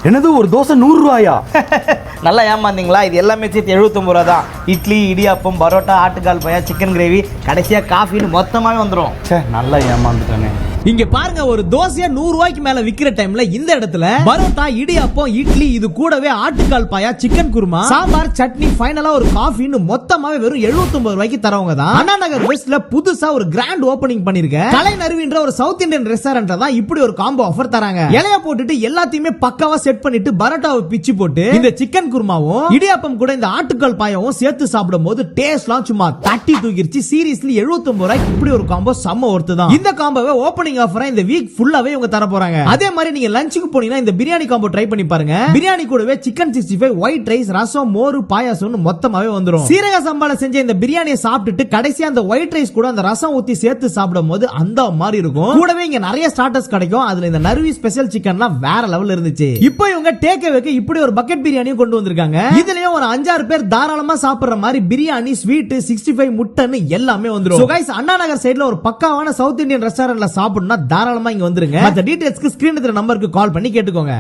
என்னது ஒரு தோசை 100 ரூபாயா? நல்லா ஏமாந்தீங்களா? இது எல்லாமே சேர்த்து 79 ரூபா தான். இட்லி, இடியாப்பம், பரோட்டா, ஆட்டுக்கால் பாயா, சிக்கன் கிரேவி, கடைசியா காஃபின்னு மொத்தமாவே வந்துடும். நல்லா ஏமாந்துட்டானே. இங்க பாருங்க, ஒரு தோசையா 100 ரூபாய்க்கு மேல விக்கிற டைம்ல இந்த இடத்துல பரோட்டா, இடியாப்பம், இட்லி, இது கூடவே ஆட்டுக்கால் பாயா, சிக்கன் குருமா, சாம்பார், சட்னி, ஃபைனலா ஒரு காஃபின்னு மொத்தமாவே வெறும் 79 ரூபாய்க்கு தரவங்க தான் அண்ணா நகர் வெஸ்ட்ல புதுசா ஒரு கிராண்ட் ஓபனிங் பண்ணிருக்க கலை நறுவின்ற ஒரு சவுத் இந்தியன் ரெஸ்டாரண்ட்ல தான் இப்படி ஒரு காம்போ ஆஃபர் தராங்க. இலைய போட்டுட்டு எல்லாத்தையுமே பக்காவா செட் பண்ணிட்டு பரோட்டாவை பிச்சு போட்டு இந்த சிக்கன் குருமாவும் இடியாப்பம் கூட இந்த ஆட்டுக்கால் பாயாவும் சேர்த்து சாப்பிடும் போது டேஸ்ட்லாம் சும்மா தட்டி தூக்கிருச்சு. சீரியஸ்லி 79 ரூபாய்க்கு இப்படி ஒரு காம்போ செம்ம ஒர்த்து தான். இந்த காம்போவை ஓபனிங் ஆஃபரா இந்த வீக் ஃபுல்லாவே இவங்க தர போறாங்க. அதே மாதிரி நீங்க லஞ்சுக்கு போனீங்கன்னா இந்த பிரியாணி காம்போ ட்ரை பண்ணி பாருங்க. பிரியாணி கூடவே சிக்கன் 65, ஒயிட் ரைஸ், ரசம், மோர், பாயாசம்னு மொத்தமாவே வந்துரும். சீரக சம்பால செஞ்ச இந்த பிரியாணியை சாப்பிட்டுட்டு கடைசியா அந்த ஒயிட் ரைஸ் கூட அந்த ரசம் ஊத்தி சேர்த்து சாப்பிடும் போது அந்த மாதிரி இருக்கும். கூடவே இங்க நிறைய ஸ்டார்டர்ஸ் கிடைக்கும். அதுல இந்த நறுவி ஸ்பெஷல் சிக்கன்லாம் வேற லெவல்ல இருந்துச்சு. இப்போ இவங்க டேக் அவேக்கு இப்படி ஒரு பக்கெட் பிரியாணியும் கொண்டு வந்திருக்காங்க. இதுலயும் ஒரு 5-6 பேர் தாராளமா சாப்பிடுற மாதிரி பிரியாணி, ஸ்வீட், 65 முட்டைன்னு எல்லாமே வந்துரும். சோ गाइस, அண்ணா நகர் சைடுல ஒரு பக்காவான சவுத் இந்தியன் ரெஸ்டாரண்ட்ல சாப்பிடணும்னா தாராளமா இங்க வந்துருங்க. மத்த டீடைல்ஸ்க்கு ஸ்கிரீன்ல தெரியற நம்பருக்கு கால் பண்ணி கேட்டுக்கோங்க.